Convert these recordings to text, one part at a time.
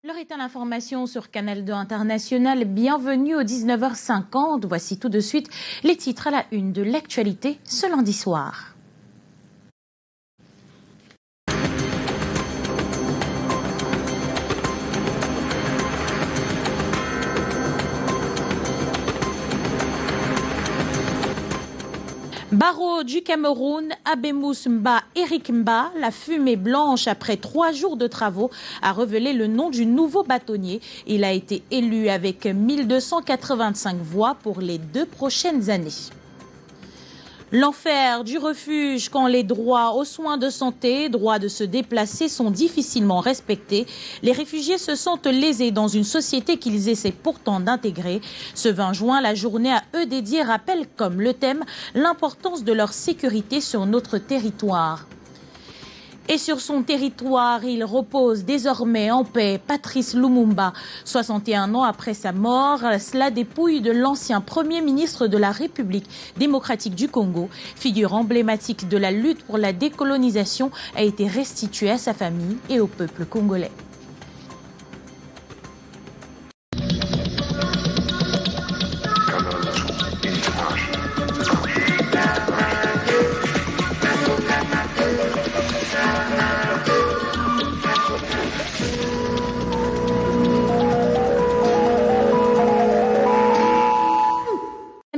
L'heure est à l'information sur Canal 2 International. Bienvenue au 19h50. Voici tout de suite les titres à la une de l'actualité ce lundi soir. Barreau du Cameroun, Abemous Mba, Eric Mba, la fumée blanche après 3 jours de travaux, a révélé le nom du nouveau bâtonnier. Il a été élu avec 1285 voix pour les 2 prochaines années. L'enfer du refuge quand les droits aux soins de santé, droits de se déplacer sont difficilement respectés. Les réfugiés se sentent lésés dans une société qu'ils essaient pourtant d'intégrer. Ce 20 juin, la journée à eux dédiée rappelle comme le thème l'importance de leur sécurité sur notre territoire. Et sur son territoire, il repose désormais en paix. Patrice Lumumba, 61 ans après sa mort, la dépouille de l'ancien Premier ministre de la République démocratique du Congo, figure emblématique de la lutte pour la décolonisation, a été restituée à sa famille et au peuple congolais.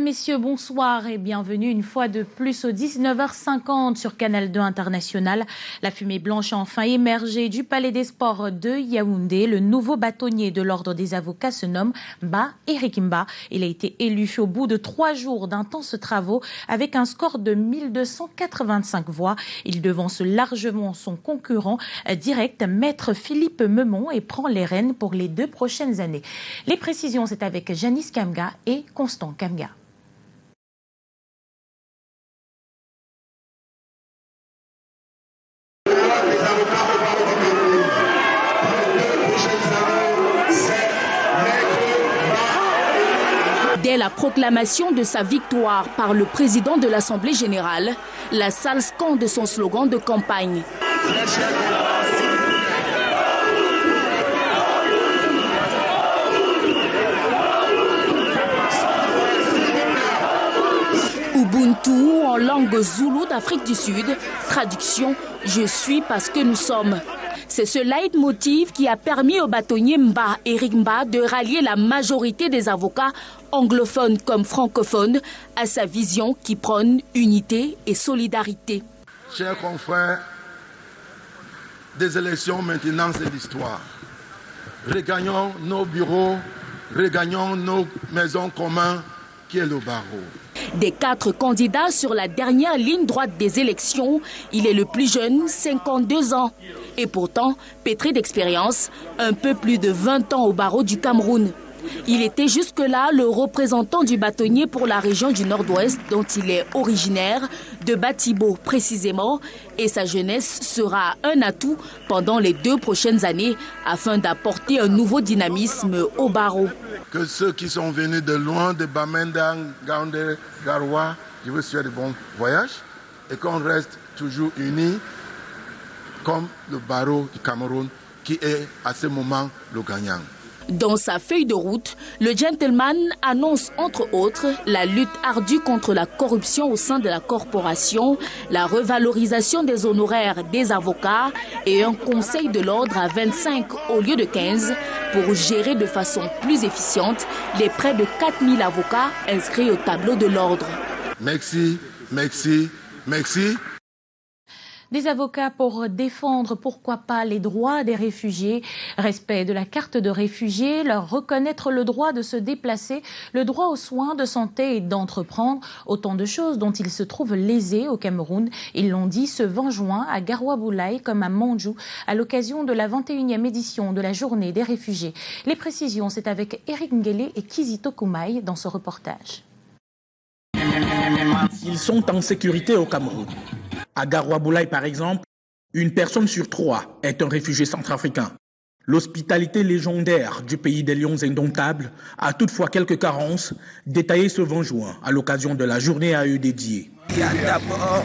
Messieurs, bonsoir et bienvenue une fois de plus au 19h50 sur Canal 2 International. La fumée blanche a enfin émergé du Palais des Sports de Yaoundé. Le nouveau bâtonnier de l'Ordre des avocats se nomme Mba, Eric Mba. Il a été élu au bout de 3 jours d'intenses travaux avec un score de 1285 voix. Il devance largement son concurrent direct, Maître Philippe Memon, et prend les rênes pour les 2 prochaines années. Les précisions, c'est avec Janice Kamga et Constant Kamga. Dès la proclamation de sa victoire par le président de l'Assemblée générale, la salle scande son slogan de campagne. Ubuntu en langue zoulou d'Afrique du Sud, traduction « Je suis parce que nous sommes ». C'est ce leitmotiv qui a permis au bâtonnier Mba, Eric Mba, de rallier la majorité des avocats, anglophones comme francophones, à sa vision qui prône unité et solidarité. Chers confrères, des élections maintenant c'est l'histoire. Regagnons nos bureaux, regagnons nos maisons communes qui est le barreau. Des 4 candidats sur la dernière ligne droite des élections, il est le plus jeune, 52 ans. Et pourtant, pétri d'expérience, un peu plus de 20 ans au barreau du Cameroun. Il était jusque-là le représentant du bâtonnier pour la région du Nord-Ouest dont il est originaire, de Batibo précisément, et sa jeunesse sera un atout pendant les 2 prochaines années afin d'apporter un nouveau dynamisme au barreau. Que ceux qui sont venus de loin, de Bamenda, Gaoundé, Garoua, je vous souhaite de bons voyages et qu'on reste toujours unis comme le barreau du Cameroun qui est à ce moment le gagnant. Dans sa feuille de route, le gentleman annonce entre autres la lutte ardue contre la corruption au sein de la corporation, la revalorisation des honoraires des avocats et un conseil de l'ordre à 25 au lieu de 15 pour gérer de façon plus efficiente les près de 4000 avocats inscrits au tableau de l'ordre. Merci, merci, merci. Des avocats pour défendre, pourquoi pas, les droits des réfugiés, respect de la carte de réfugié, leur reconnaître le droit de se déplacer, le droit aux soins de santé et d'entreprendre, autant de choses dont ils se trouvent lésés au Cameroun. Ils l'ont dit ce 20 juin à Garoua-Boulaye comme à Mandjou, à l'occasion de la 21e édition de la Journée des réfugiés. Les précisions, c'est avec Eric Ngele et Kizito Koumaï dans ce reportage. Ils sont en sécurité au Cameroun. À Garoua-Boulaye, par exemple, une personne sur 3 est un réfugié centrafricain. L'hospitalité légendaire du pays des lions indomptables a toutefois quelques carences, détaillées ce 20 juin à l'occasion de la journée à eux dédiée. Il y a d'abord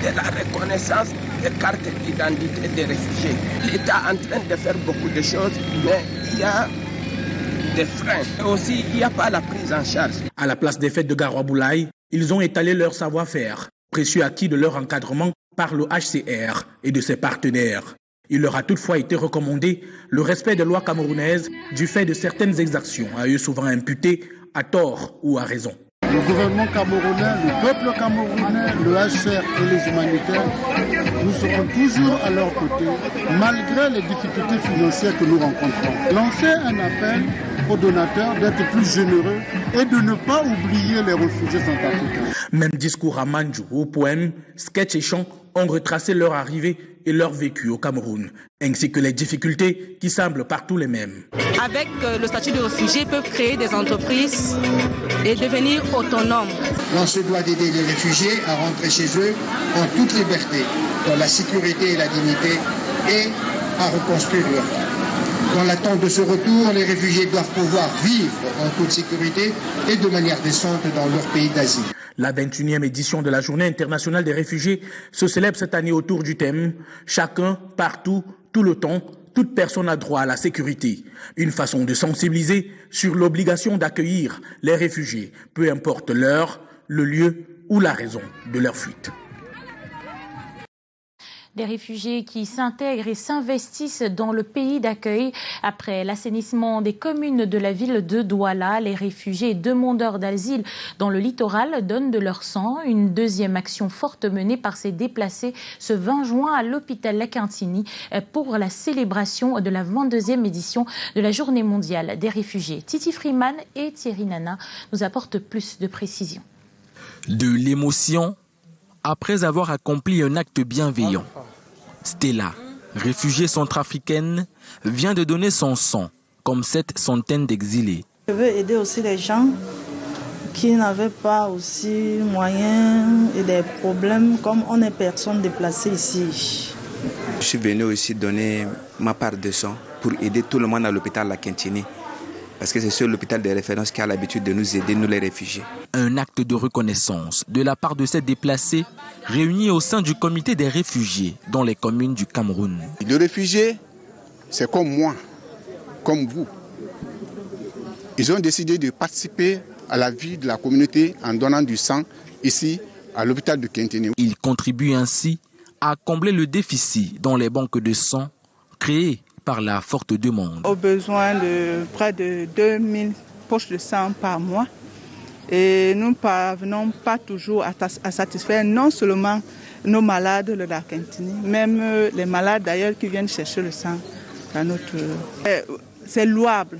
de la reconnaissance des cartes d'identité des réfugiés. L'État est en train de faire beaucoup de choses, mais il y a des freins. Et aussi, il n'y a pas la prise en charge. À la place des fêtes de Garoua Boulaye, ils ont étalé leur savoir-faire, précieux acquis de leur encadrement par le HCR et de ses partenaires. Il leur a toutefois été recommandé le respect des lois camerounaises du fait de certaines exactions, à eux souvent imputées à tort ou à raison. Le gouvernement camerounais, le peuple camerounais, le HCR et les humanitaires, nous serons toujours à leur côté, malgré les difficultés financières que nous rencontrons. Lancer un appel aux donateurs d'être plus généreux et de ne pas oublier les réfugiés centrafricains. Même discours à Mandjou, où poèmes, sketchs et chants ont retracé leur arrivée et leur vécu au Cameroun, ainsi que les difficultés qui semblent partout les mêmes. Avec le statut de réfugié, ils peuvent créer des entreprises et devenir autonomes. On se doit d'aider les réfugiés à rentrer chez eux en toute liberté, dans la sécurité et la dignité, et à reconstruire leur vie. Dans l'attente de ce retour, les réfugiés doivent pouvoir vivre en toute sécurité et de manière décente dans leur pays d'asile. La 21e édition de la Journée internationale des réfugiés se célèbre cette année autour du thème « Chacun, partout, tout le temps, toute personne a droit à la sécurité ». Une façon de sensibiliser sur l'obligation d'accueillir les réfugiés, peu importe l'heure, le lieu ou la raison de leur fuite. Des réfugiés qui s'intègrent et s'investissent dans le pays d'accueil. Après l'assainissement des communes de la ville de Douala, les réfugiés et demandeurs d'asile dans le littoral donnent de leur sang. Une deuxième action forte menée par ces déplacés ce 20 juin à l'hôpital La Quintini pour la célébration de la 22e édition de la Journée mondiale des réfugiés. Titi Freeman et Thierry Nana nous apportent plus de précisions. De l'émotion après avoir accompli un acte bienveillant. Stella, réfugiée centrafricaine, vient de donner son sang, comme cette centaine d'exilés. Je veux aider aussi les gens qui n'avaient pas aussi moyens et des problèmes, comme on est personne déplacée ici. Je suis venu aussi donner ma part de sang pour aider tout le monde à l'hôpital La Quintini. Parce que c'est sur l'hôpital de référence qui a l'habitude de nous aider, nous les réfugiés. Un acte de reconnaissance de la part de ces déplacés réunis au sein du comité des réfugiés dans les communes du Cameroun. Les réfugiés, c'est comme moi, comme vous. Ils ont décidé de participer à la vie de la communauté en donnant du sang ici à l'hôpital de Quintini. Ils contribuent ainsi à combler le déficit dans les banques de sang créées par la forte demande. Au besoin de près de 2000 poches de sang par mois. Et nous ne parvenons pas toujours à satisfaire non seulement nos malades de la Quintini, même les malades d'ailleurs qui viennent chercher le sang dans notre... C'est louable.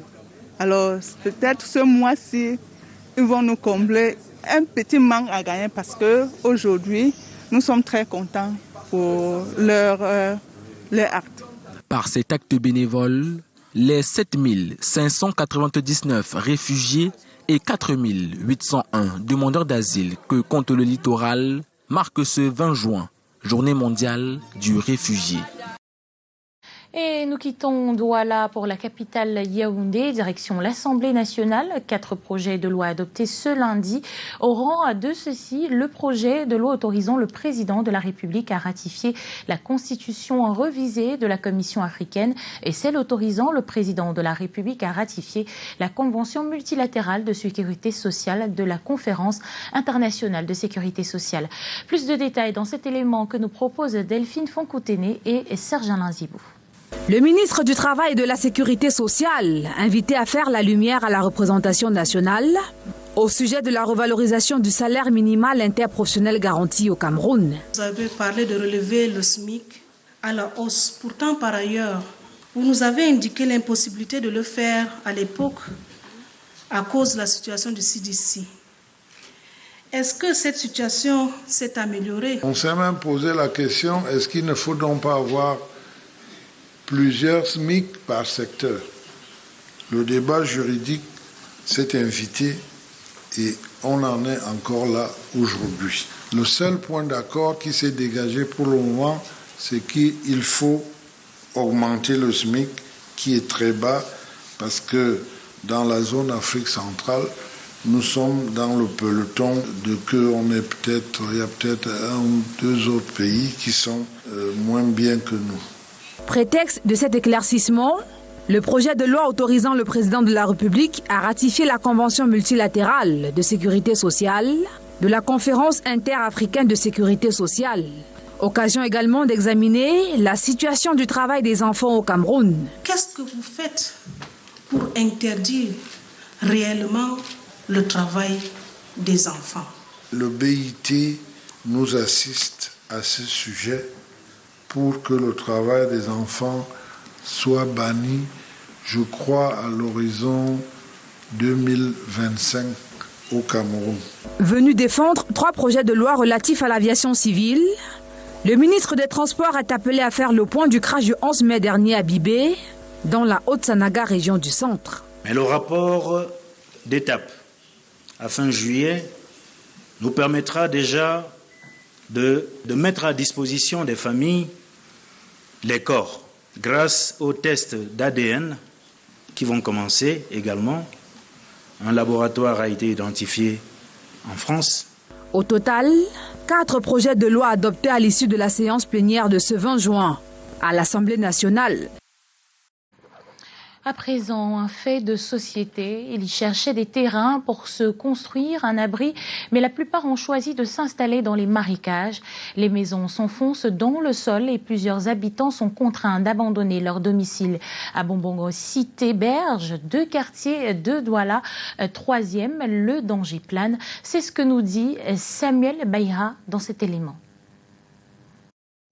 Alors peut-être ce mois-ci, ils vont nous combler un petit manque à gagner parce qu'aujourd'hui, nous sommes très contents pour leur acte. Par cet acte bénévole, les 7599 réfugiés et 4801 demandeurs d'asile que compte le littoral marquent ce 20 juin, journée mondiale du réfugié. Et nous quittons Douala pour la capitale Yaoundé, direction l'Assemblée nationale. 4 projets de loi adoptés ce lundi. Au rang de ceux-ci, le projet de loi autorisant le président de la République à ratifier la constitution revisée de la Commission africaine et celle autorisant le président de la République à ratifier la convention multilatérale de sécurité sociale de la Conférence internationale de sécurité sociale. Plus de détails dans cet élément que nous proposent Delphine Fonkouténé et Serge-Alain Zibou. Le ministre du Travail et de la Sécurité sociale, invité à faire la lumière à la représentation nationale au sujet de la revalorisation du salaire minimal interprofessionnel garanti au Cameroun. Vous avez parlé de relever le SMIC à la hausse. Pourtant, par ailleurs, vous nous avez indiqué l'impossibilité de le faire à l'époque à cause de la situation du CDC. Est-ce que cette situation s'est améliorée? On s'est même posé la question, est-ce qu'il ne faut donc pas avoir plusieurs SMIC par secteur? Le débat juridique s'est invité et on en est encore là aujourd'hui. Le seul point d'accord qui s'est dégagé pour le moment, c'est qu'il faut augmenter le SMIC qui est très bas parce que dans la zone Afrique centrale, nous sommes dans le peloton de il y a peut-être 1 ou 2 autres pays qui sont moins bien que nous. Prétexte de cet éclaircissement, le projet de loi autorisant le président de la République à ratifier la Convention multilatérale de sécurité sociale de la Conférence interafricaine de sécurité sociale. Occasion également d'examiner la situation du travail des enfants au Cameroun. Qu'est-ce que vous faites pour interdire réellement le travail des enfants? Le BIT nous assiste à ce sujet pour que le travail des enfants soit banni, je crois, à l'horizon 2025 au Cameroun. Venu défendre 3 projets de loi relatifs à l'aviation civile, le ministre des Transports est appelé à faire le point du crash du 11 mai dernier à Bibé, dans la Haute-Sanaga, région du centre. Mais le rapport d'étape à fin juillet nous permettra déjà de mettre à disposition des familles les corps. Grâce aux tests d'ADN qui vont commencer également, un laboratoire a été identifié en France. Au total, 4 projets de loi adoptés à l'issue de la séance plénière de ce 20 juin à l'Assemblée nationale. À présent, un fait de société. Ils cherchaient des terrains pour se construire un abri, mais la plupart ont choisi de s'installer dans les marécages. Les maisons s'enfoncent dans le sol et plusieurs habitants sont contraints d'abandonner leur domicile. À Bombongo, Cité Berge, 2 quartiers de Douala, 3e, le danger plane. C'est ce que nous dit Samuel Bayra dans cet élément.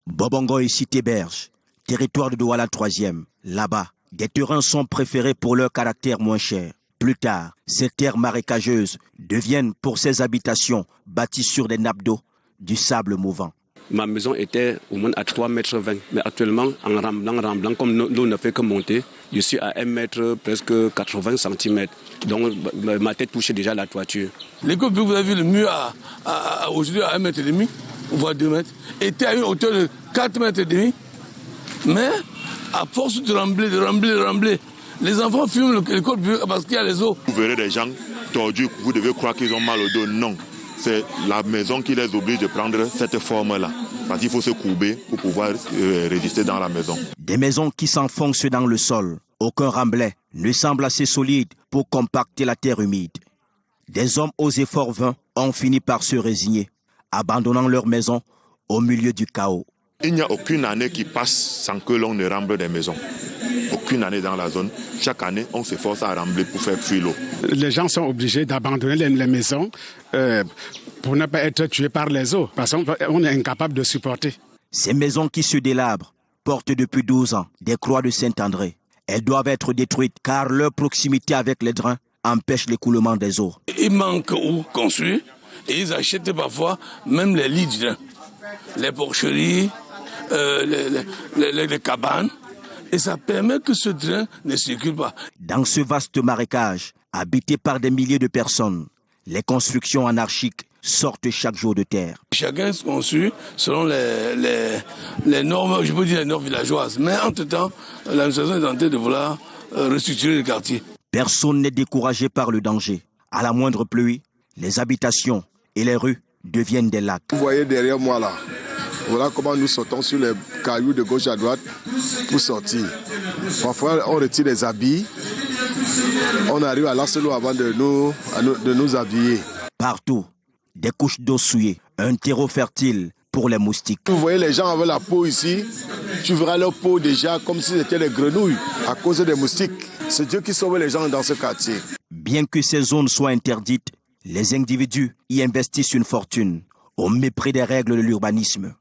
Bombongo et Cité Berge, territoire de Douala 3e, là-bas. Des terrains sont préférés pour leur caractère moins cher. Plus tard, ces terres marécageuses deviennent pour ces habitations bâties sur des nappes d'eau, du sable mouvant. Ma maison était au moins à 3,20 mètres, mais actuellement, en ramblant, comme l'eau ne fait que monter, je suis à 1 mètre, presque 80 cm. Donc ma tête touchait déjà la toiture. L'école que vous avez vu, le mur aujourd'hui à 1,5 mètre, voire 2 mètres, était à une hauteur de 4,5 mètres. Mais à force de rembler, les enfants fument l'école parce qu'il y a les eaux. Vous verrez des gens tordus, vous devez croire qu'ils ont mal au dos. Non, c'est la maison qui les oblige de prendre cette forme-là. Parce qu'il faut se courber pour pouvoir résister dans la maison. Des maisons qui s'enfoncent dans le sol. Aucun remblai ne semble assez solide pour compacter la terre humide. Des hommes aux efforts vains ont fini par se résigner, abandonnant leur maison au milieu du chaos. Il n'y a aucune année qui passe sans que l'on ne remble des maisons. Aucune année dans la zone. Chaque année, on s'efforce à rembler pour faire fuir l'eau. Les gens sont obligés d'abandonner les maisons pour ne pas être tués par les eaux, parce qu'on est incapable de supporter. Ces maisons qui se délabrent portent depuis 12 ans des croix de Saint-André. Elles doivent être détruites car leur proximité avec les drains empêche l'écoulement des eaux. Il manque où construire et ils achètent parfois même les lits de drains, les porcheries, les cabanes, et ça permet que ce drain ne circule pas. Dans ce vaste marécage, habité par des milliers de personnes, les constructions anarchiques sortent chaque jour de terre. Chacun se construit selon les normes, je peux dire les normes villageoises. Mais entre-temps, l'administration est en train de vouloir restructurer le quartier. Personne n'est découragé par le danger. À la moindre pluie, les habitations et les rues deviennent des lacs. Vous voyez derrière moi là, voilà comment nous sautons sur les cailloux de gauche à droite pour sortir. Parfois, on retire les habits, on arrive à lancer l'eau avant de nous habiller. Partout, des couches d'eau souillées, un terreau fertile pour les moustiques. Vous voyez les gens avec la peau ici, tu verras leur peau déjà comme si c'était des grenouilles à cause des moustiques. C'est Dieu qui sauve les gens dans ce quartier. Bien que ces zones soient interdites, les individus y investissent une fortune au mépris des règles de l'urbanisme.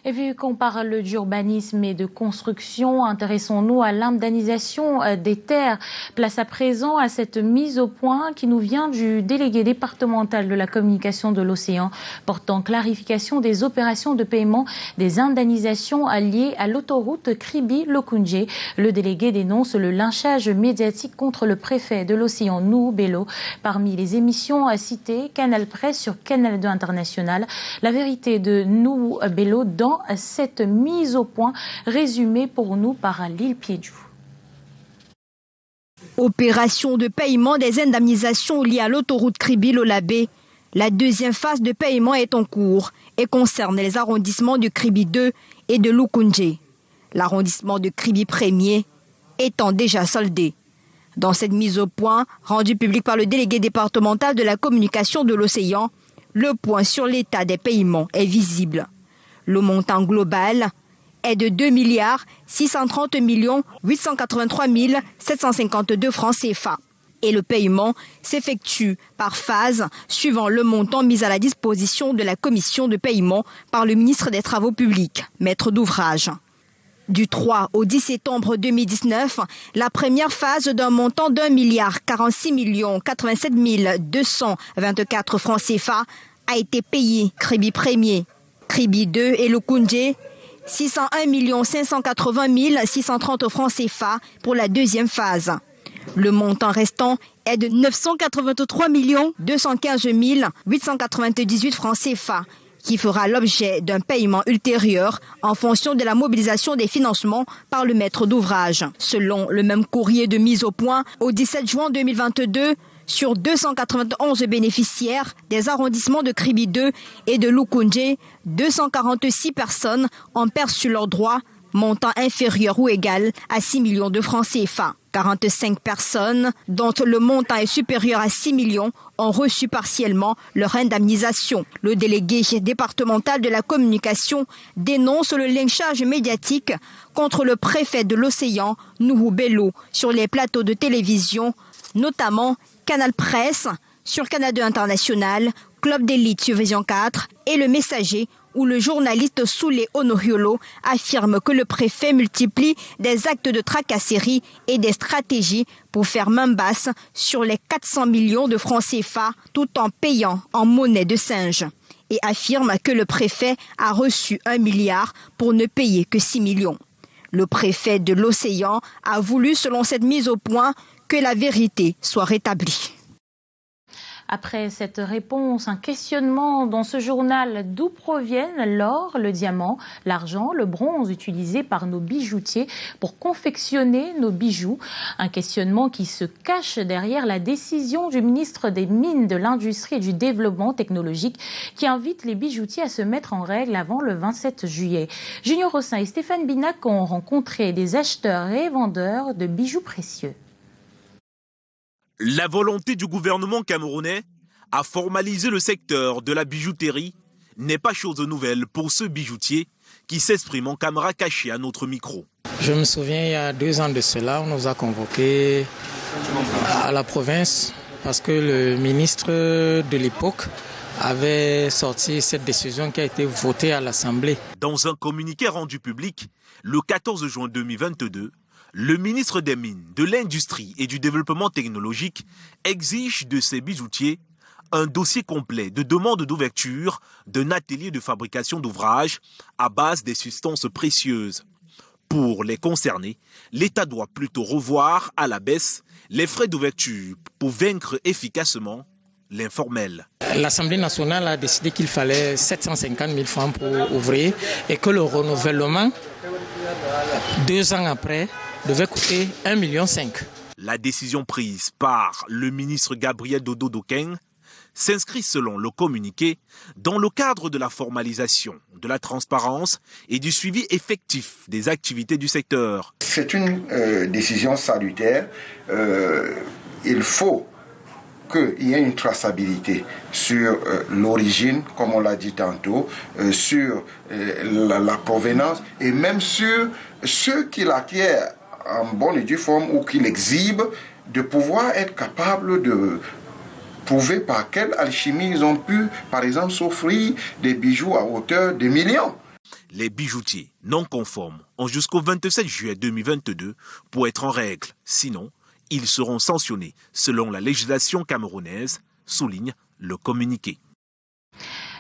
Et vu qu'on parle d'urbanisme et de construction, intéressons-nous à l'indemnisation des terres. Place à présent à cette mise au point qui nous vient du délégué départemental de la communication de l'océan portant clarification des opérations de paiement des indemnisations liées à l'autoroute Kribi-Lokunje. Le délégué dénonce le lynchage médiatique contre le préfet de l'océan Nou Bello. Parmi les émissions citées, Canal Presse sur Canal 2 International, la vérité de Nou Bello dans cette mise au point résumée pour nous par Lille Piedjou. Opération de paiement des indemnisations liées à l'autoroute Kribi-Lolabé. La deuxième phase de paiement est en cours et concerne les arrondissements de Kribi 2 et de Lukunje. L'arrondissement de Kribi 1er étant déjà soldé. Dans cette mise au point, rendue publique par le délégué départemental de la communication de l'océan, le point sur l'état des paiements est visible. Le montant global est de 2 630 883 752 francs CFA. Et le paiement s'effectue par phase suivant le montant mis à la disposition de la commission de paiement par le ministre des Travaux publics, maître d'ouvrage. Du 3 au 10 septembre 2019, la première phase d'un montant d'1 46 87 224 francs CFA a été payée. Kribi 1er, Kribi 2 et Lukunje, 601 580 630 francs CFA pour la deuxième phase. Le montant restant est de 983 215 898 francs CFA, qui fera l'objet d'un paiement ultérieur en fonction de la mobilisation des financements par le maître d'ouvrage. Selon le même courrier de mise au point, au 17 juin 2022, sur 291 bénéficiaires des arrondissements de Kribi 2 et de Lukunje, 246 personnes ont perçu leurs droits, montant inférieur ou égal à 6 millions de francs CFA. 45 personnes, dont le montant est supérieur à 6 millions, ont reçu partiellement leur indemnisation. Le délégué départemental de la communication dénonce le lynchage médiatique contre le préfet de l'océan, Nuhu Bello, sur les plateaux de télévision, notamment Canal Presse, sur Canal 2 International, Club d'élite sur Vision 4 et Le Messager, où le journaliste Soulé Honoriolo affirme que le préfet multiplie des actes de tracasserie et des stratégies pour faire main basse sur les 400 millions de francs CFA tout en payant en monnaie de singe. Et affirme que le préfet a reçu 1 milliard pour ne payer que 6 millions. Le préfet de l'océan a voulu, selon cette mise au point, que la vérité soit rétablie. Après cette réponse, un questionnement dans ce journal: d'où proviennent l'or, le diamant, l'argent, le bronze utilisés par nos bijoutiers pour confectionner nos bijoux? Un questionnement qui se cache derrière la décision du ministre des Mines, de l'Industrie et du Développement technologique qui invite les bijoutiers à se mettre en règle avant le 27 juillet. Junior Rossin et Stéphane Binac ont rencontré des acheteurs et vendeurs de bijoux précieux. La volonté du gouvernement camerounais à formaliser le secteur de la bijouterie n'est pas chose nouvelle pour ce bijoutier qui s'exprime en caméra cachée à notre micro. Je me souviens, il y a 2 ans de cela, on nous a convoqués à la province parce que le ministre de l'époque avait sorti cette décision qui a été votée à l'Assemblée. Dans un communiqué rendu public le 14 juin 2022, le ministre des Mines, de l'Industrie et du Développement technologique exige de ses bijoutiers un dossier complet de demande d'ouverture d'un atelier de fabrication d'ouvrages à base des substances précieuses. Pour les concernés, l'État doit plutôt revoir à la baisse les frais d'ouverture pour vaincre efficacement l'informel. L'Assemblée nationale a décidé qu'il fallait 750 000 francs pour ouvrir et que le renouvellement, 2 ans après, devait coûter 1,5 million. La décision prise par le ministre Gabriel Dodo Dokeng s'inscrit, selon le communiqué, dans le cadre de la formalisation, de la transparence et du suivi effectif des activités du secteur. C'est une décision salutaire. Il faut qu'il y ait une traçabilité sur l'origine, comme on l'a dit tantôt, sur la provenance et même sur ceux qui l'acquièrent en bonne et due forme ou qui l'exhibent, de pouvoir être capable de prouver par quelle alchimie ils ont pu, par exemple, s'offrir des bijoux à hauteur de millions. Les bijoutiers non conformes ont jusqu'au 27 juillet 2022 pour être en règle. Sinon, ils seront sanctionnés selon la législation camerounaise, souligne le communiqué.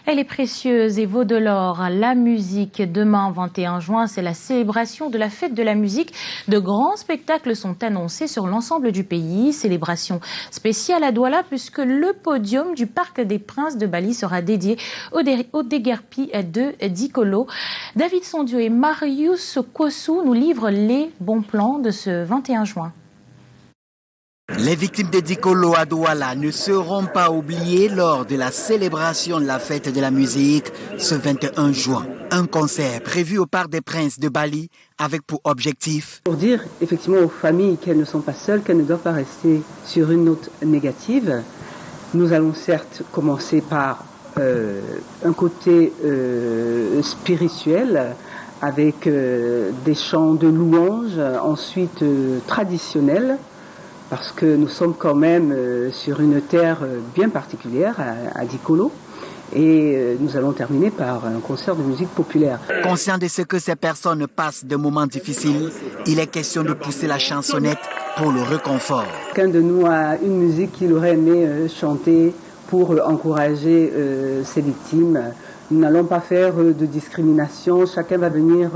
Elle est précieuse et vaut de l'or. La musique, demain 21 juin, c'est la célébration de la fête de la musique. De grands spectacles sont annoncés sur l'ensemble du pays. Célébration spéciale à Douala puisque le podium du Parc des Princes de Bali sera dédié au déguerpi de Dikolo. David Sondio et Marius Kosu nous livrent les bons plans de ce 21 juin. Les victimes de Dikolo à Douala ne seront pas oubliées lors de la célébration de la fête de la musique ce 21 juin. Un concert prévu au Parc des Princes de Bali avec pour objectif pour dire effectivement aux familles qu'elles ne sont pas seules, qu'elles ne doivent pas rester sur une note négative. Nous allons certes commencer par un côté spirituel avec des chants de louanges, ensuite traditionnels, parce que nous sommes quand même sur une terre bien particulière, à Dikolo, et nous allons terminer par un concert de musique populaire. Conscient de ce que ces personnes passent de moments difficiles, il est question de pousser la chansonnette pour le réconfort. Chacun de nous a une musique qu'il aurait aimé chanter pour encourager ses victimes. Nous n'allons pas faire de discrimination, chacun va venir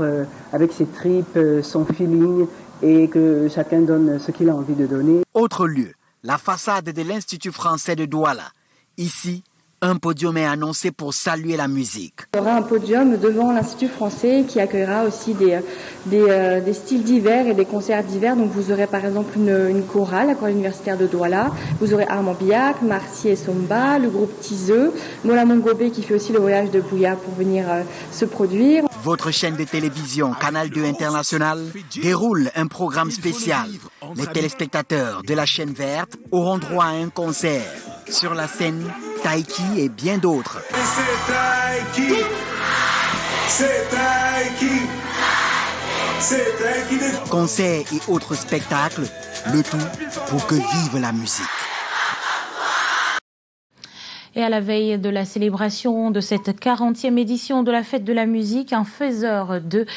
avec ses tripes, son feeling, et que chacun donne ce qu'il a envie de donner. Autre lieu, la façade de l'Institut français de Douala. Ici, un podium est annoncé pour saluer la musique. Il y aura un podium devant l'Institut français qui accueillera aussi des styles divers et des concerts divers. Donc vous aurez par exemple une chorale, la chorale universitaire de Douala. Vous aurez Armand Biak, Marcy et Somba, le groupe Tiseux, Mola Mongobé qui fait aussi le voyage de Bouya pour venir se produire. Votre chaîne de télévision, Canal 2 International, déroule un programme spécial. Les téléspectateurs de la chaîne verte auront droit à un concert. Sur la scène, Taiki et bien d'autres. Concerts et autres spectacles, le tout pour que vive la musique. Et à la veille de la célébration de cette 40e édition de la Fête de la musique, un faiseur de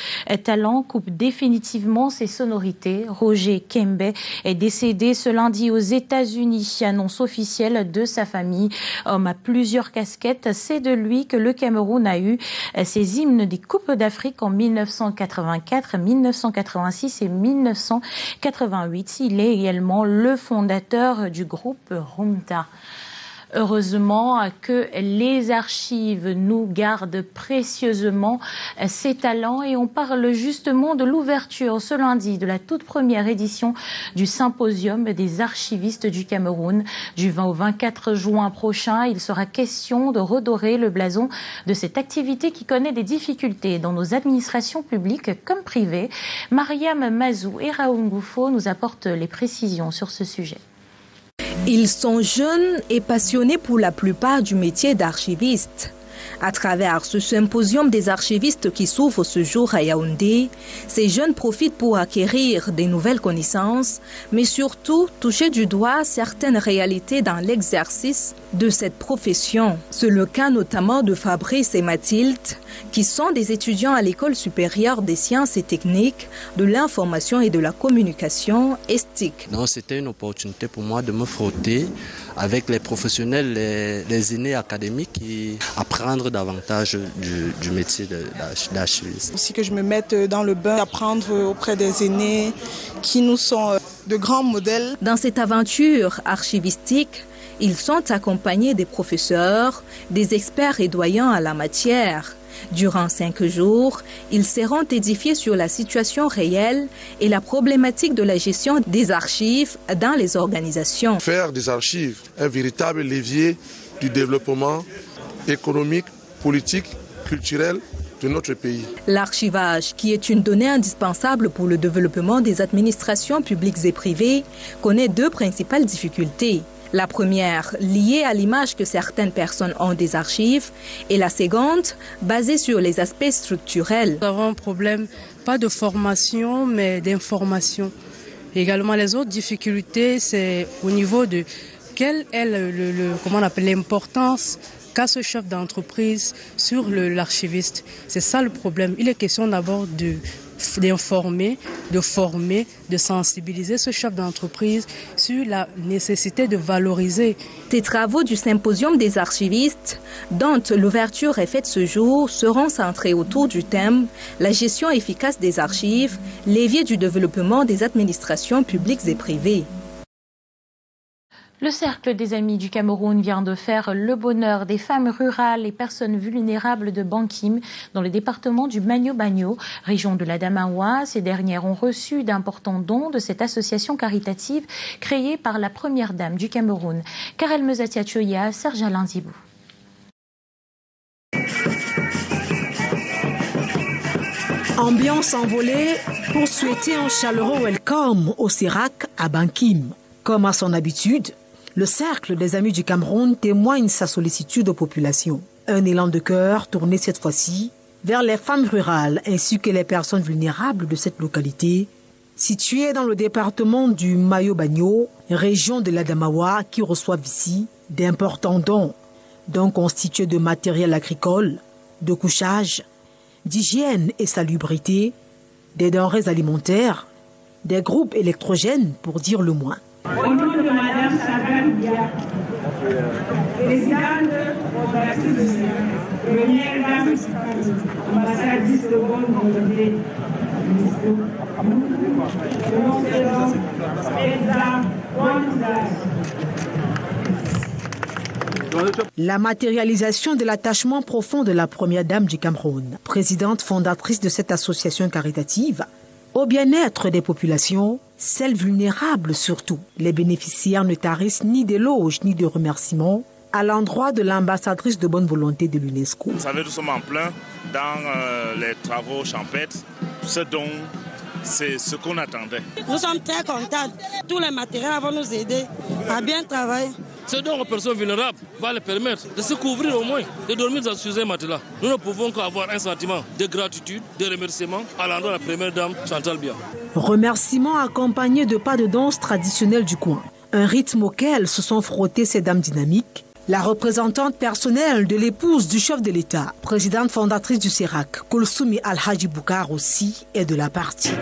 talent coupe définitivement ses sonorités. Roger Kembe est décédé ce lundi aux États-Unis. Annonce officielle de sa famille. Homme à plusieurs casquettes, c'est de lui que le Cameroun a eu ses hymnes des Coupes d'Afrique en 1984, 1986 et 1988. Il est également le fondateur du groupe Rumta. Heureusement que les archives nous gardent précieusement ces talents et on parle justement de l'ouverture ce lundi de la toute première édition du symposium des archivistes du Cameroun. Du 20 au 24 juin prochain, il sera question de redorer le blason de cette activité qui connaît des difficultés dans nos administrations publiques comme privées. Mariam Mazou et Raoul Ngoufo nous apportent les précisions sur ce sujet. Ils sont jeunes et passionnés pour la plupart du métier d'archiviste. À travers ce symposium des archivistes qui s'ouvre ce jour à Yaoundé, ces jeunes profitent pour acquérir des nouvelles connaissances, mais surtout toucher du doigt certaines réalités dans l'exercice de cette profession. C'est le cas notamment de Fabrice et Mathilde, qui sont des étudiants à l'École supérieure des sciences et techniques de l'information et de la communication ESTIC. C'était une opportunité pour moi de me frotter avec les professionnels, les aînés académiques et apprendre davantage du métier d'archiviste. Aussi que je me mette dans le bain, apprendre auprès des aînés qui nous sont de grands modèles. Dans cette aventure archivistique, ils sont accompagnés des professeurs, des experts et doyens à la matière. Durant 5 jours, ils seront édifiés sur la situation réelle et la problématique de la gestion des archives dans les organisations. Faire des archives un véritable levier du développement économique, politique, culturel de notre pays. L'archivage, qui est une donnée indispensable pour le développement des administrations publiques et privées, connaît 2 principales difficultés. La première, liée à l'image que certaines personnes ont des archives, et la seconde, basée sur les aspects structurels. Nous avons un problème, pas de formation, mais d'information. Également, les autres difficultés, c'est au niveau de quelle est l'importance qu'a ce chef d'entreprise sur l'archiviste. C'est ça le problème. Il est question d'abord d'informer, de former, de sensibiliser ce chef d'entreprise sur la nécessité de valoriser. Ces travaux du symposium des archivistes, dont l'ouverture est faite ce jour, seront centrés autour du thème « La gestion efficace des archives, levier du développement des administrations publiques et privées ». Le Cercle des Amis du Cameroun vient de faire le bonheur des femmes rurales et personnes vulnérables de Bankim dans le département du Magno-Bagno, région de l'Adamawa. Ces dernières ont reçu d'importants dons de cette association caritative créée par la première dame du Cameroun. Karel Mezatia Choya, Serge Alain Zibou. Ambiance envolée pour souhaiter un chaleureux welcome au CERAC à Bankim. Comme à son habitude, le Cercle des Amis du Cameroun témoigne sa sollicitude aux populations. Un élan de cœur tourné cette fois-ci vers les femmes rurales ainsi que les personnes vulnérables de cette localité, située dans le département du Magno-Bagno, région de l'Adamawa, qui reçoivent ici d'importants dons constitués de matériel agricole, de couchage, d'hygiène et salubrité, des denrées alimentaires, des groupes électrogènes pour dire le moins. Au nom de Madame Sabia, présidente première dame, ambassadrice de bonne volonté, la matérialisation de l'attachement profond de la première dame du Cameroun, présidente fondatrice de cette association caritative, au bien-être des populations, celles vulnérables surtout. Les bénéficiaires ne tarissent ni d'éloges ni de remerciements à l'endroit de l'ambassadrice de bonne volonté de l'UNESCO. Vous savez, nous sommes en plein dans les travaux champêtres. Ce don, c'est ce qu'on attendait. Nous sommes très contents. Tous les matériels vont nous aider à bien travailler. Ce don aux personnes vulnérables va les permettre de se couvrir au moins, de dormir sur un matelas. Nous ne pouvons qu'avoir un sentiment de gratitude, de remerciement à l'endroit de la première dame Chantal Bia. Remerciements accompagnés de pas de danse traditionnelle du coin. Un rythme auquel se sont frottées ces dames dynamiques. La représentante personnelle de l'épouse du chef de l'État, présidente fondatrice du CERAC, Kulsumi Al-Haji Boukar aussi, est de la partie.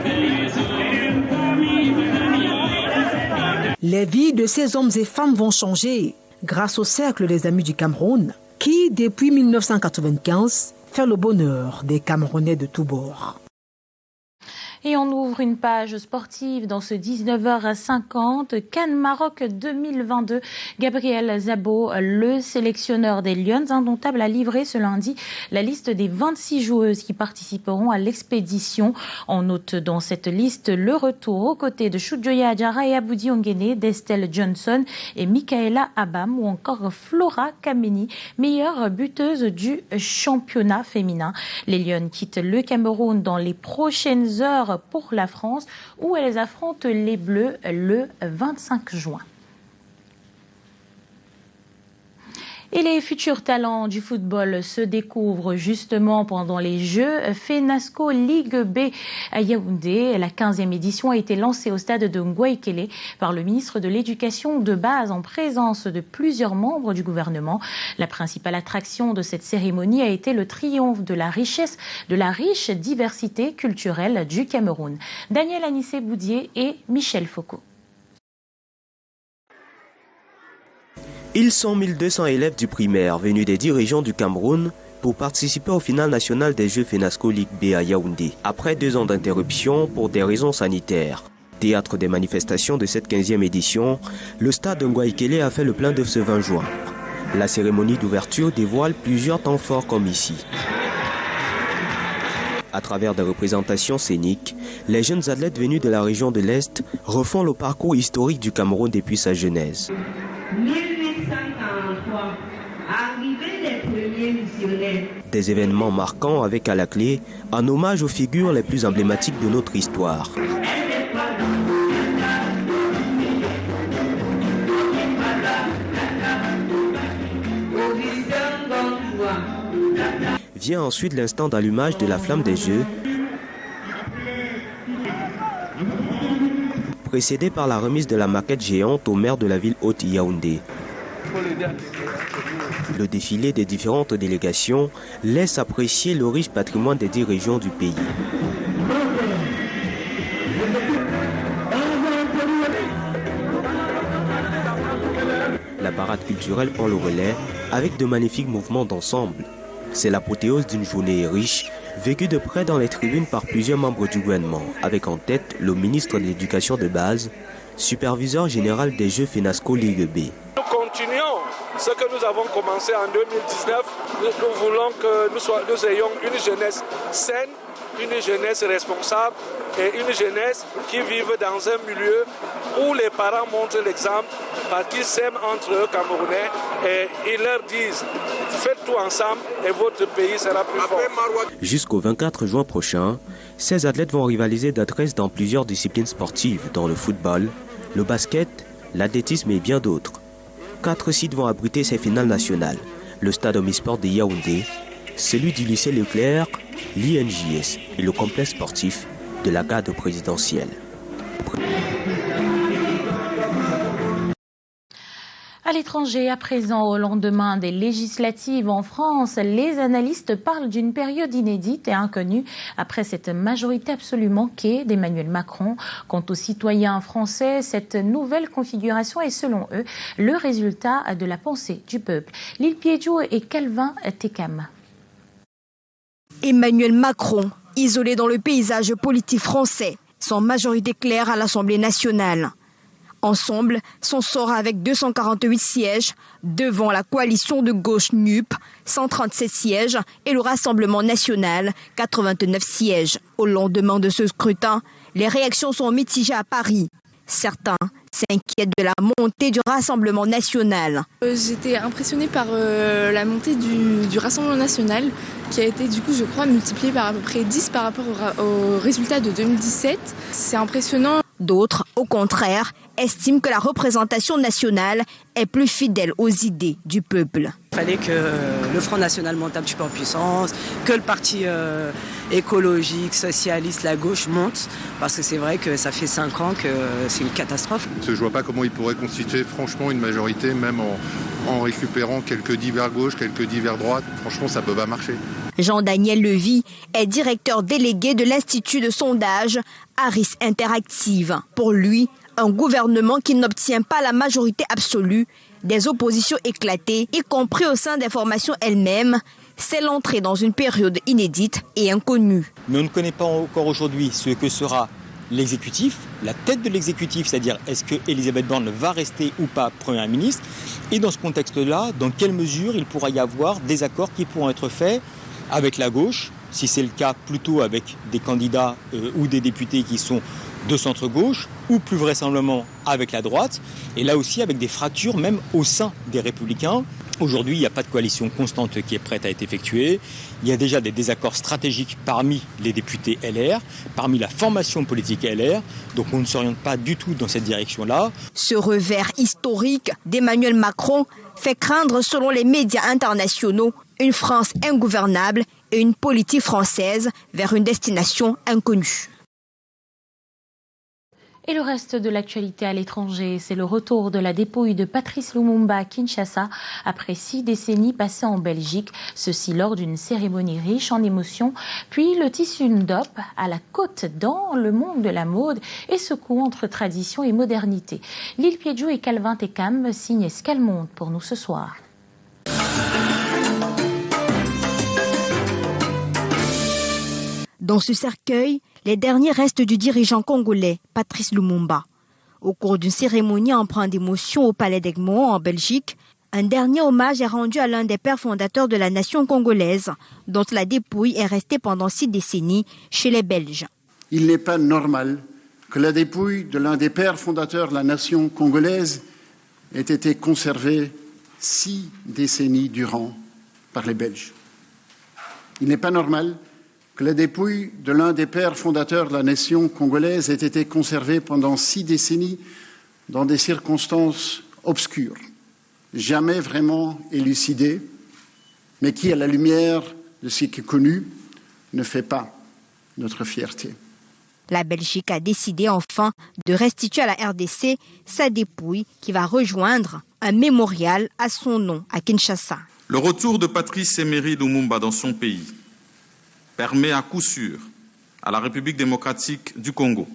Les vies de ces hommes et femmes vont changer grâce au Cercle des Amis du Cameroun, qui, depuis 1995, fait le bonheur des Camerounais de tous bords. Et on ouvre une page sportive dans ce 19h50. Cannes Maroc 2022. Gabriel Zabo, le sélectionneur des Lions Indomptables, a livré ce lundi la liste des 26 joueuses qui participeront à l'expédition. On note dans cette liste le retour aux côtés de Choujoya Adjara et Aboudi Ongene, d'Estelle Johnson et Michaela Abam, ou encore Flora Kameni, meilleure buteuse du championnat féminin. Les Lions quittent le Cameroun dans les prochaines heures pour la France, où elles affrontent les Bleus le 25 juin. Et les futurs talents du football se découvrent justement pendant les Jeux FENASCO Ligue B à Yaoundé. La 15e édition a été lancée au stade de Ngouaikele par le ministre de l'Éducation de base en présence de plusieurs membres du gouvernement. La principale attraction de cette cérémonie a été le triomphe de la richesse, de la riche diversité culturelle du Cameroun. Daniel Anissé-Boudier et Michel Foucault. Ils sont 1200 élèves du primaire venus des 10 régions du Cameroun pour participer au final national des Jeux FENASCO Ligue B à Yaoundé, après 2 ans d'interruption pour des raisons sanitaires. Théâtre des manifestations de cette 15e édition, le stade de Ngouaikele a fait le plein d'œuvre ce 20 juin. La cérémonie d'ouverture dévoile plusieurs temps forts comme ici. À travers des représentations scéniques, les jeunes athlètes venus de la région de l'Est refont le parcours historique du Cameroun depuis sa genèse. 1843, arrivée des premiers missionnaires. Des événements marquants avec à la clé un hommage aux figures les plus emblématiques de notre histoire. Vient ensuite l'instant d'allumage de la flamme des Jeux, précédé par la remise de la maquette géante au maire de la ville haute Yaoundé. Le défilé des différentes délégations laisse apprécier le riche patrimoine des 10 régions du pays. La parade culturelle prend le relais avec de magnifiques mouvements d'ensemble. C'est l'apothéose d'une journée riche Vécu de près dans les tribunes par plusieurs membres du gouvernement, avec en tête le ministre de l'Éducation de base, superviseur général des Jeux FENASCO Ligue B. Nous continuons ce que nous avons commencé en 2019. Nous voulons que nous ayons une jeunesse saine, une jeunesse responsable et une jeunesse qui vive dans un milieu où les parents montrent l'exemple parce qu'ils s'aiment entre eux Camerounais et ils leur disent faites tout ensemble et votre pays sera plus fort. Jusqu'au 24 juin prochain, 16 athlètes vont rivaliser d'adresse dans plusieurs disciplines sportives, dont le football, le basket, l'athlétisme et bien d'autres. 4 sites vont abriter ces finales nationales. Le stade omnisport de Yaoundé, celui du lycée Leclerc, l'INJS et le complexe sportif de la garde présidentielle. À l'étranger, à présent, au lendemain des législatives en France, les analystes parlent d'une période inédite et inconnue après cette majorité absolument manquée d'Emmanuel Macron. Quant aux citoyens français, cette nouvelle configuration est selon eux le résultat de la pensée du peuple. Lil Piedjo et Calvin Tekam. Emmanuel Macron, isolé dans le paysage politique français, sans majorité claire à l'Assemblée nationale. Ensemble, son sort avec 248 sièges devant la coalition de gauche NUP, 137 sièges et le Rassemblement national, 89 sièges. Au lendemain de ce scrutin, les réactions sont mitigées à Paris. Certains s'inquiètent de la montée du Rassemblement national. J'étais impressionnée par la montée du Rassemblement national qui a été du coup je crois multipliée par à peu près 10 par rapport au résultat de 2017. C'est impressionnant. D'autres, au contraire, estiment que la représentation nationale est plus fidèle aux idées du peuple. Il fallait que le Front National monte un petit peu en puissance, que le parti écologique, socialiste, la gauche monte, parce que c'est vrai que ça fait 5 ans que c'est une catastrophe. Je ne vois pas comment ils pourraient constituer franchement une majorité, même en récupérant quelques divers gauche, quelques divers droite. Franchement, ça ne peut pas marcher. Jean-Daniel Levy est directeur délégué de l'Institut de sondage Harris Interactive. Pour lui, un gouvernement qui n'obtient pas la majorité absolue, des oppositions éclatées, y compris au sein des formations elles-mêmes, c'est l'entrée dans une période inédite et inconnue. Mais on ne connaît pas encore aujourd'hui ce que sera l'exécutif, la tête de l'exécutif, c'est-à-dire est-ce que Elisabeth Borne va rester ou pas Première ministre, et dans ce contexte-là, dans quelle mesure il pourra y avoir des accords qui pourront être faits avec la gauche, si c'est le cas plutôt avec des candidats ou des députés qui sont de centre-gauche, ou plus vraisemblablement avec la droite, et là aussi avec des fractures même au sein des Républicains. Aujourd'hui, il n'y a pas de coalition constante qui est prête à être effectuée. Il y a déjà des désaccords stratégiques parmi les députés LR, parmi la formation politique LR, donc on ne s'oriente pas du tout dans cette direction-là. Ce revers historique d'Emmanuel Macron fait craindre, selon les médias internationaux, une France ingouvernable et une politique française vers une destination inconnue. Et le reste de l'actualité à l'étranger, c'est le retour de la dépouille de Patrice Lumumba à Kinshasa après 6 décennies passées en Belgique. Ceci lors d'une cérémonie riche en émotions. Puis le tissu Ndop à la côte dans le monde de la mode et secoue entre tradition et modernité. Lil Piedjo et Calvin Tekam signent Escalmonde pour nous ce soir. Dans ce cercueil, les derniers restes du dirigeant congolais, Patrice Lumumba. Au cours d'une cérémonie empreinte d'émotion au Palais d'Egmont, en Belgique, un dernier hommage est rendu à l'un des pères fondateurs de la nation congolaise, dont la dépouille est restée pendant 6 décennies chez les Belges. Il n'est pas normal que la dépouille de l'un des pères fondateurs de la nation congolaise ait été conservée 6 décennies durant par les Belges. Il n'est pas normal que la dépouille de l'un des pères fondateurs de la nation congolaise ait été conservée pendant 6 décennies dans des circonstances obscures, jamais vraiment élucidées, mais qui, à la lumière de ce qui est connu, ne fait pas notre fierté. La Belgique a décidé enfin de restituer à la RDC sa dépouille qui va rejoindre un mémorial à son nom à Kinshasa. Le retour de Patrice Emery Lumumba dans son pays permet à coup sûr à la République démocratique du Congo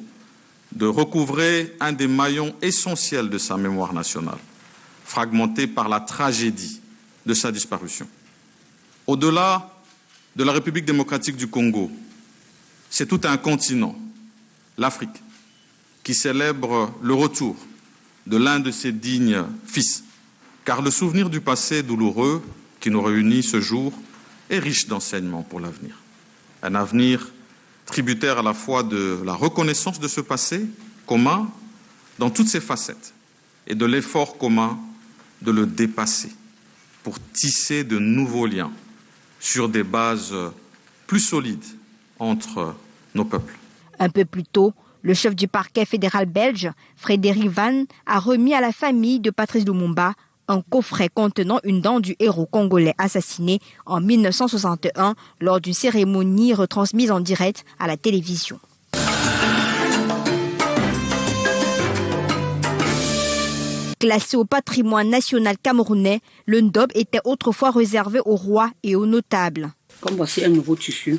de recouvrer un des maillons essentiels de sa mémoire nationale, fragmenté par la tragédie de sa disparition. Au-delà de la République démocratique du Congo, c'est tout un continent, l'Afrique, qui célèbre le retour de l'un de ses dignes fils. Car le souvenir du passé douloureux qui nous réunit ce jour est riche d'enseignements pour l'avenir. Un avenir tributaire à la fois de la reconnaissance de ce passé commun dans toutes ses facettes et de l'effort commun de le dépasser pour tisser de nouveaux liens sur des bases plus solides entre nos peuples. Un peu plus tôt, le chef du parquet fédéral belge, Frédéric Van, a remis à la famille de Patrice Lumumba un coffret contenant une dent du héros congolais assassiné en 1961 lors d'une cérémonie retransmise en direct à la télévision. Classé au patrimoine national camerounais, le ndob était autrefois réservé aux rois et aux notables. Comme voici un nouveau tissu,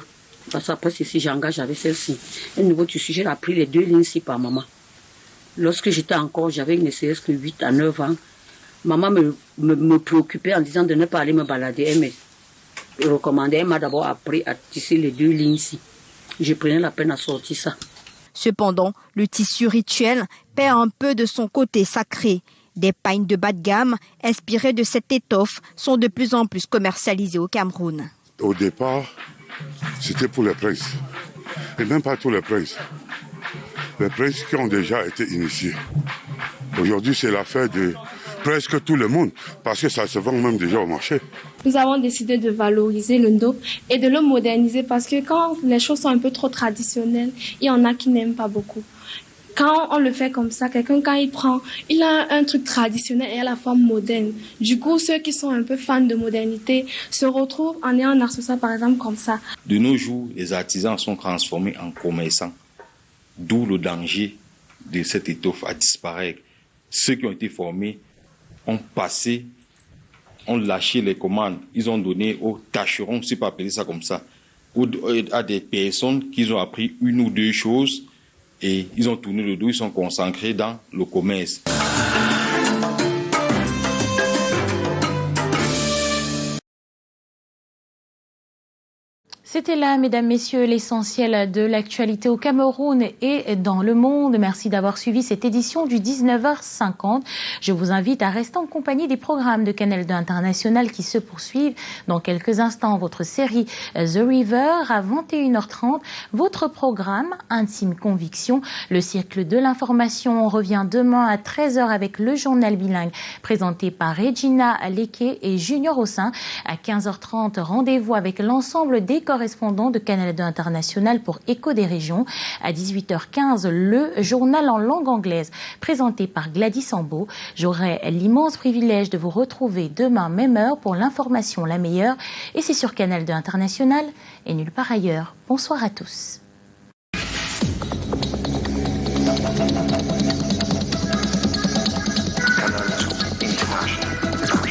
parce qu'après ceci j'engage avec celle-ci. Un nouveau tissu, j'ai appris les 2 lignes-ci par maman. Lorsque j'étais encore, j'avais une CS que 8 à 9 ans. Maman me préoccupait en disant de ne pas aller me balader. Elle me recommandait, elle m'a d'abord appris à tisser les 2 lignes-ci. Je prenais la peine à sortir ça. Cependant, le tissu rituel perd un peu de son côté sacré. Des pagnes de bas de gamme inspirées de cette étoffe sont de plus en plus commercialisées au Cameroun. Au départ, c'était pour les princes. Et même pas tous les princes. Les princes qui ont déjà été initiés. Aujourd'hui, c'est l'affaire de presque tout le monde, parce que ça se vend même déjà au marché. Nous avons décidé de valoriser le ndob et de le moderniser parce que quand les choses sont un peu trop traditionnelles, il y en a qui n'aiment pas beaucoup. Quand on le fait comme ça, quelqu'un quand il prend, il a un truc traditionnel et à la fois moderne. Du coup, ceux qui sont un peu fans de modernité se retrouvent en ayant un accessoire par exemple comme ça. De nos jours, les artisans sont transformés en commerçants. D'où le danger de cette étoffe à disparaître. Ceux qui ont été formés ont passé, ont lâché les commandes. Ils ont donné aux tâcherons, si on peut appeler ça comme ça, ou à des personnes qui ont appris 1 ou 2 choses et ils ont tourné le dos, ils sont concentrés dans le commerce. C'était là, mesdames, messieurs, l'essentiel de l'actualité au Cameroun et dans le monde. Merci d'avoir suivi cette édition du 19h50. Je vous invite à rester en compagnie des programmes de Canal 2 International qui se poursuivent. Dans quelques instants, votre série The River à 21h30. Votre programme Intime Conviction, le cercle de l'information. On revient demain à 13h avec le journal bilingue présenté par Regina Leke et Junior Ossin. À 15h30, rendez-vous avec l'ensemble des correspondants de Canal 2 International pour Écho des régions. À 18h15, le journal en langue anglaise présenté par Gladys Ambo. J'aurai l'immense privilège de vous retrouver demain, même heure, pour l'information la meilleure. Et c'est sur Canal 2 International et nulle part ailleurs. Bonsoir à tous. Canal 2 International.